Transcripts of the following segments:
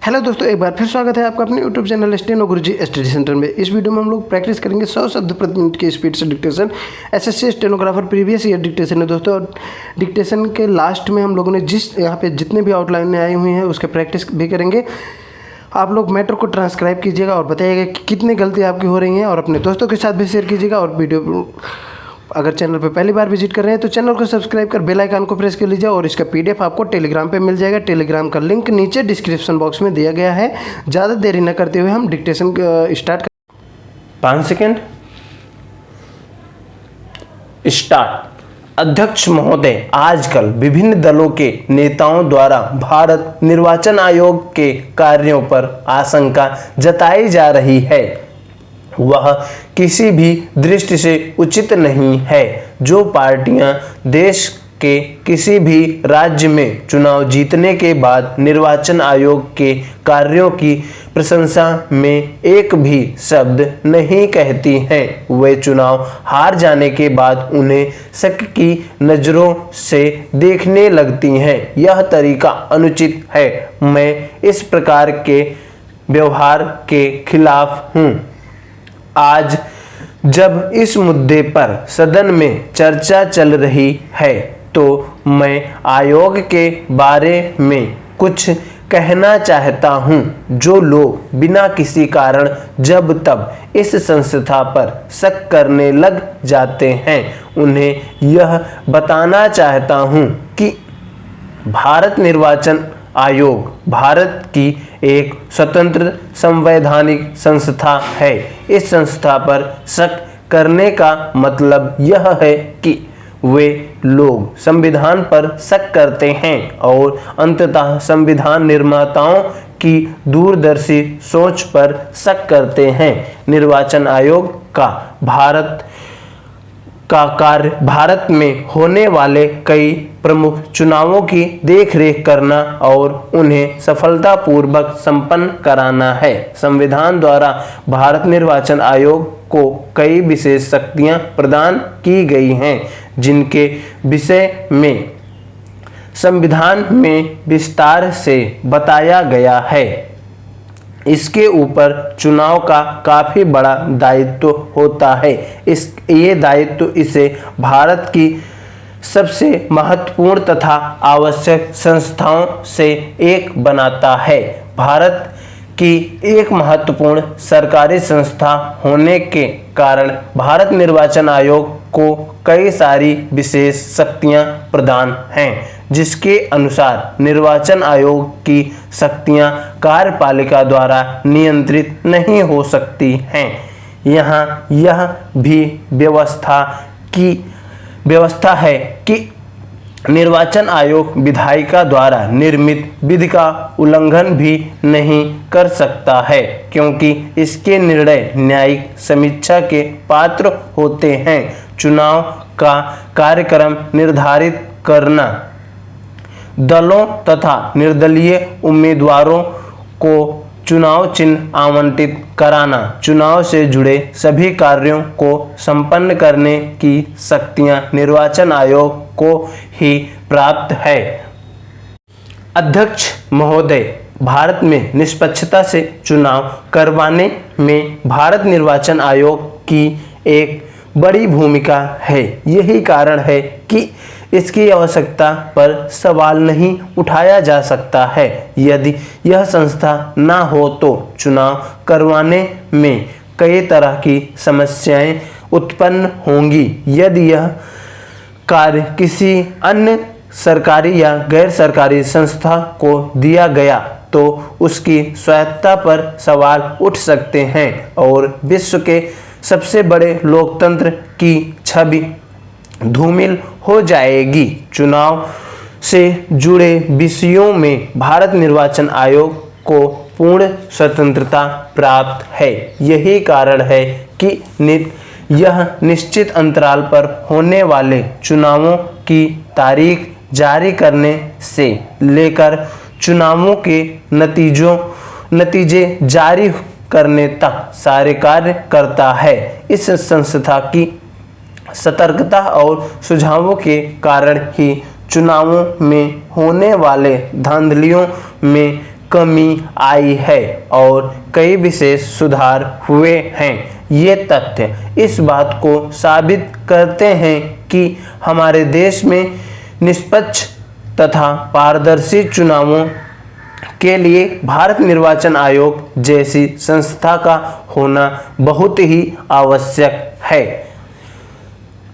Hello दोस्तों, एक बार फिर स्वागत है आपका अपने यूट्यूब चैनल स्टेनो गुरुजी स्टडी सेंटर में। इस वीडियो में हम लोग प्रैक्टिस करेंगे 100 शब्द प्रति मिनट की स्पीड से dictation. SSC stenographer previous year dictation है दोस्तों। और डिक्टेशन के लास्ट में हम लोगों ने यहाँ पे जितने भी आउटलाइनें आई हुई हैं उसके प्रैक्टिस भी करेंगे। आप लोग मैटर को ट्रांसक्राइब कीजिएगा और बताइएगा कि कितनी गलती आपकी हो रही हैं, और अपने दोस्तों के साथ भी शेयर कीजिएगा। और वीडियो अगर चैनल पर पहली बार विजिट कर रहे हैं तो चैनल को सब्सक्राइब कर बेल आइकन को प्रेस कर लीजिए। और इसका पीडीएफ आपको टेलीग्राम पे मिल जाएगा। टेलीग्राम का लिंक नीचे डिस्क्रिप्शन बॉक्स में दिया गया है। ज़्यादा देरी न करते हुए हम डिक्टेशन स्टार्ट 5 सेकेंड स्टार्ट। अध्यक्ष महोदय, आजकल विभिन्न दलों के नेताओं द्वारा भारत निर्वाचन आयोग के कार्यों पर आशंका जताई जा रही है। वह किसी भी दृष्टि से उचित नहीं है। जो पार्टियां देश के किसी भी राज्य में चुनाव जीतने के बाद निर्वाचन आयोग के कार्यों की प्रशंसा में एक भी शब्द नहीं कहती हैं, वे चुनाव हार जाने के बाद उन्हें शक की नज़रों से देखने लगती हैं। यह तरीका अनुचित है। मैं इस प्रकार के व्यवहार के खिलाफ हूँ। आज जब इस मुद्दे पर सदन में चर्चा चल रही है तो मैं आयोग के बारे में कुछ कहना चाहता हूं। जो लोग बिना किसी कारण जब तब इस संस्था पर शक करने लग जाते हैं, उन्हें यह बताना चाहता हूं कि भारत निर्वाचन आयोग भारत की एक स्वतंत्र संवैधानिक संस्था है। इस संस्था पर शक करने का मतलब यह है कि वे लोग संविधान पर शक करते हैं और अंततः संविधान निर्माताओं की दूरदर्शी सोच पर शक करते हैं। निर्वाचन आयोग का कार्य भारत में होने वाले कई प्रमुख चुनावों की देखरेख करना और उन्हें सफलतापूर्वक संपन्न कराना है। संविधान द्वारा भारत निर्वाचन आयोग को कई विशेष शक्तियां प्रदान की गई हैं, जिनके विषय में संविधान में विस्तार से बताया गया है। इसके ऊपर चुनाव का काफ़ी बड़ा दायित्व होता है। ये दायित्व इसे भारत की सबसे महत्वपूर्ण तथा आवश्यक संस्थाओं से एक बनाता है। भारत की एक महत्वपूर्ण सरकारी संस्था होने के कारण भारत निर्वाचन आयोग को कई सारी विशेष शक्तियां प्रदान हैं, जिसके अनुसार निर्वाचन आयोग की शक्तियां कार्यपालिका द्वारा नियंत्रित नहीं हो सकती हैं। यहाँ यह भी व्यवस्था है कि निर्वाचन आयोग विधायिका द्वारा निर्मित विधि का उल्लंघन भी नहीं कर सकता है, क्योंकि इसके निर्णय न्यायिक समीक्षा के पात्र होते हैं। चुनाव का कार्यक्रम निर्धारित करना, दलों तथा निर्दलीय उम्मीदवारों को चुनाव चिन्ह आवंटित कराना, चुनाव से जुड़े सभी कार्यों को संपन्न करने की शक्तियां निर्वाचन आयोग को ही प्राप्त है। अध्यक्ष महोदय, भारत में निष्पक्षता से चुनाव करवाने में भारत निर्वाचन आयोग की एक बड़ी भूमिका है। यही कारण है कि इसकी आवश्यकता पर सवाल नहीं उठाया जा सकता है। यदि यह संस्था ना हो तो चुनाव करवाने में कई तरह की समस्याएं उत्पन्न होंगी। यदि यह कार्य किसी अन्य सरकारी या गैर सरकारी संस्था को दिया गया तो उसकी स्वायत्तता पर सवाल उठ सकते हैं और विश्व के सबसे बड़े लोकतंत्र की छवि धूमिल हो जाएगी। चुनाव से जुड़े विषयों में भारत निर्वाचन आयोग को पूर्ण स्वतंत्रता प्राप्त है। यही कारण है कि यह निश्चित अंतराल पर होने वाले चुनावों की तारीख जारी करने से लेकर चुनावों के नतीजे जारी करने तक सारे कार्य करता है। इस संस्था की सतर्कता और सुझावों के कारण ही चुनावों में होने वाले धांधलियों में कमी आई है और कई विशेष सुधार हुए हैं। ये तथ्य इस बात को साबित करते हैं कि हमारे देश में निष्पक्ष तथा पारदर्शी चुनावों के लिए भारत निर्वाचन आयोग जैसी संस्था का होना बहुत ही आवश्यक है।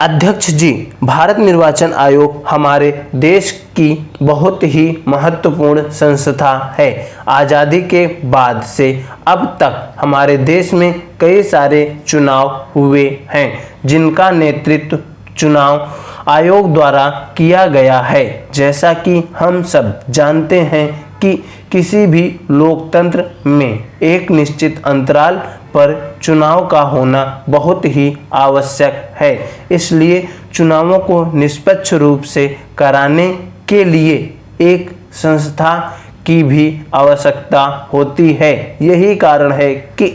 अध्यक्ष जी, भारत निर्वाचन आयोग हमारे देश की बहुत ही महत्वपूर्ण संस्था है। आज़ादी के बाद से अब तक हमारे देश में कई सारे चुनाव हुए हैं जिनका नेतृत्व चुनाव आयोग द्वारा किया गया है। जैसा कि हम सब जानते हैं कि किसी भी लोकतंत्र में एक निश्चित अंतराल पर चुनाव का होना बहुत ही आवश्यक है। इसलिए चुनावों को निष्पक्ष रूप से कराने के लिए एक संस्था की भी आवश्यकता होती है। यही कारण है कि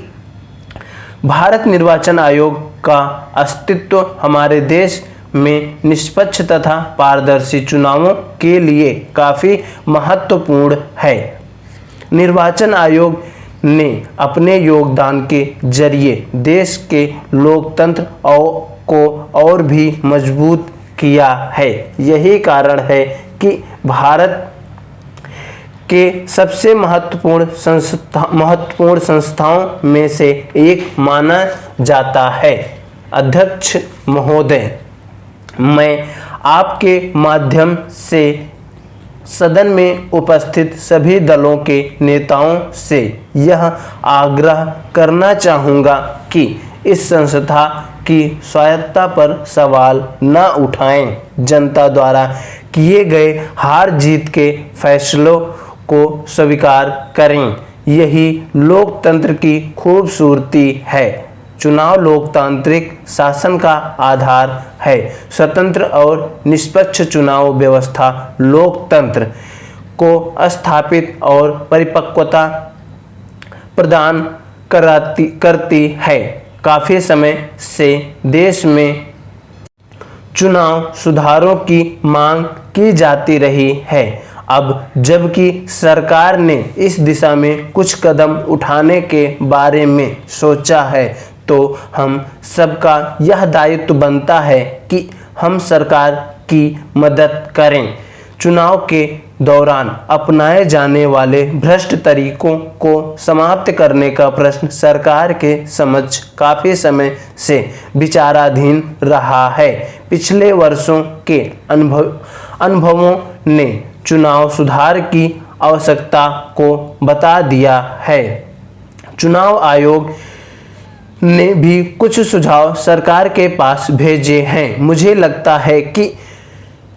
भारत निर्वाचन आयोग का अस्तित्व हमारे देश में निष्पक्ष तथा पारदर्शी चुनावों के लिए काफ़ी महत्वपूर्ण है। निर्वाचन आयोग ने अपने योगदान के जरिए देश के लोकतंत्र को और भी मजबूत किया है। यही कारण है कि भारत के सबसे महत्वपूर्ण संस्थाओं में से एक माना जाता है। अध्यक्ष महोदय, मैं आपके माध्यम से सदन में उपस्थित सभी दलों के नेताओं से यह आग्रह करना चाहूँगा कि इस संस्था की स्वायत्तता पर सवाल न उठाएं। जनता द्वारा किए गए हार जीत के फैसलों को स्वीकार करें। यही लोकतंत्र की खूबसूरती है। चुनाव लोकतांत्रिक शासन का आधार है। स्वतंत्र और निष्पक्ष चुनाव व्यवस्था लोकतंत्र को स्थापित और परिपक्वता प्रदान करती है। काफ़ी समय से देश में चुनाव सुधारों की मांग की जाती रही है। अब जबकि सरकार ने इस दिशा में कुछ कदम उठाने के बारे में सोचा है, तो हम सबका यह दायित्व बनता है कि हम सरकार की मदद करें। चुनाव के दौरान अपनाए जाने वाले भ्रष्ट तरीकों को समाप्त करने का प्रश्न सरकार के समक्ष काफ़ी समय से विचाराधीन रहा है। पिछले वर्षों के अनुभवों ने चुनाव सुधार की आवश्यकता को बता दिया है। चुनाव आयोग ने भी कुछ सुझाव सरकार के पास भेजे हैं। मुझे लगता है कि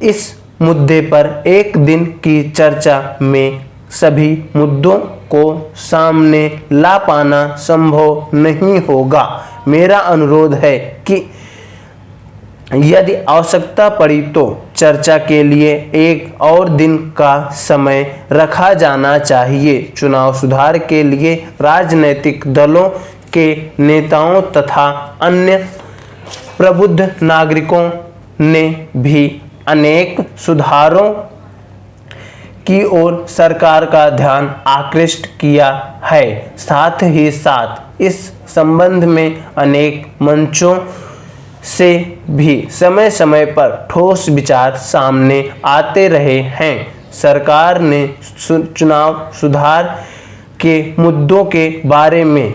इस मुद्दे पर एक दिन की चर्चा में सभी मुद्दों को सामने ला पाना संभव नहीं होगा। मेरा अनुरोध है कि यदि आवश्यकता पड़ी तो चर्चा के लिए एक और दिन का समय रखा जाना चाहिए। चुनाव सुधार के लिए राजनीतिक दलों के नेताओं तथा अन्य प्रबुद्ध नागरिकों ने भी अनेक सुधारों की ओर सरकार का ध्यान आकृष्ट किया है। साथ ही साथ इस संबंध में अनेक मंचों से भी समय समय पर ठोस विचार सामने आते रहे हैं। सरकार ने चुनाव सुधार के मुद्दों के बारे में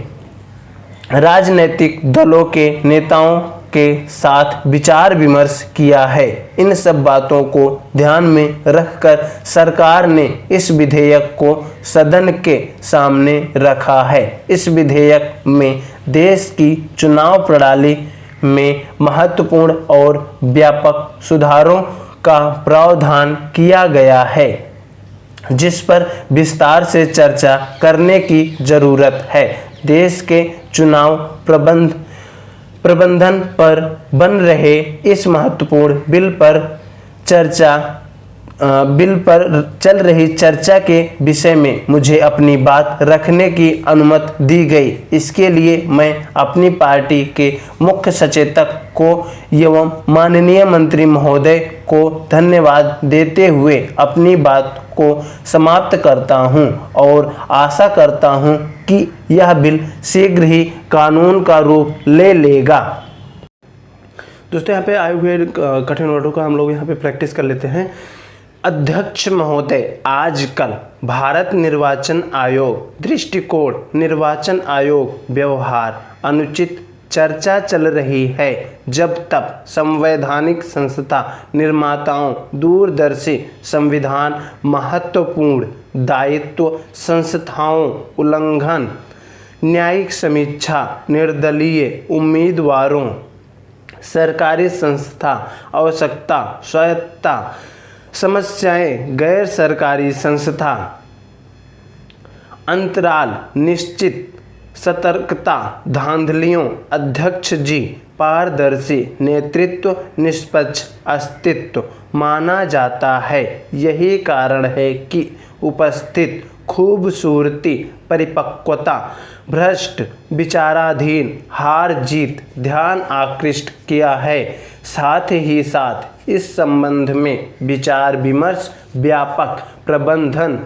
राजनीतिक दलों के नेताओं के साथ विचार विमर्श किया है। इन सब बातों को ध्यान में रखकर सरकार ने इस विधेयक को सदन के सामने रखा है। इस विधेयक में देश की चुनाव प्रणाली में महत्वपूर्ण और व्यापक सुधारों का प्रावधान किया गया है, जिस पर विस्तार से चर्चा करने की जरूरत है। देश के चुनाव प्रबंधन पर बन रहे इस महत्वपूर्ण बिल पर चल रही चर्चा के विषय में मुझे अपनी बात रखने की अनुमति दी गई। इसके लिए मैं अपनी पार्टी के मुख्य सचेतक को एवं माननीय मंत्री महोदय को धन्यवाद देते हुए अपनी बात को समाप्त करता हूं और आशा करता हूं कि यह बिल शीघ्र ही कानून का रूप ले लेगा। दोस्तों यहाँ पे आए हुए कठिन वर्डों का हम लोग यहाँ पे प्रैक्टिस कर लेते हैं। अध्यक्ष महोदय, आजकल भारत निर्वाचन आयोग दृष्टिकोण, निर्वाचन आयोग व्यवहार, अनुचित चर्चा चल रही है। जब तक संवैधानिक संस्था निर्माताओं, दूरदर्शी संविधान, महत्वपूर्ण दायित्व संस्थाओं उल्लंघन, न्यायिक समीक्षा, निर्दलीय उम्मीदवारों, सरकारी संस्था आवश्यकता, स्वायत्तता समस्याएं, गैर सरकारी संस्था अंतराल, निश्चित सतर्कता, धांधलियों, अध्यक्ष जी पारदर्शी नेतृत्व, निष्पक्ष अस्तित्व माना जाता है। यही कारण है कि उपस्थित खूबसूरती, परिपक्वता, भ्रष्ट विचाराधीन हार जीत ध्यान आकृष्ट किया है। साथ ही साथ इस संबंध में विचार विमर्श, व्यापक प्रबंधन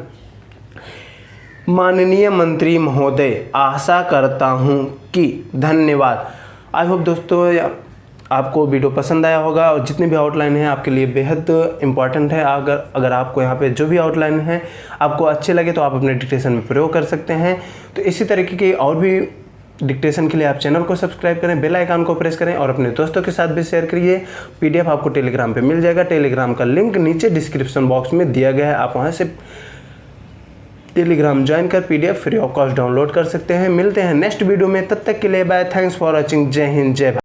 माननीय मंत्री महोदय आशा करता हूं कि धन्यवाद। आई होप दोस्तों आपको वीडियो पसंद आया होगा और जितनी भी आउटलाइन है आपके लिए बेहद इंपॉर्टेंट है। अगर आपको यहाँ पे जो भी आउटलाइन है आपको अच्छे लगे तो आप अपने डिक्टेशन में प्रयोग कर सकते हैं। तो इसी तरीके की और भी डिक्टेशन के लिए आप चैनल को सब्सक्राइब करें, बेल आइकन को प्रेस करें और अपने दोस्तों के साथ भी शेयर करिए। पीडीएफ आपको टेलीग्राम पे मिल जाएगा। टेलीग्राम का लिंक नीचे डिस्क्रिप्शन बॉक्स में दिया गया है। आप वहाँ से टेलीग्राम ज्वाइन कर PDF free of cost download कर सकते हैं। मिलते हैं नेक्स्ट वीडियो में, तब तक के लिए बाय। Thanks for watching. जय हिंद, जय भारत।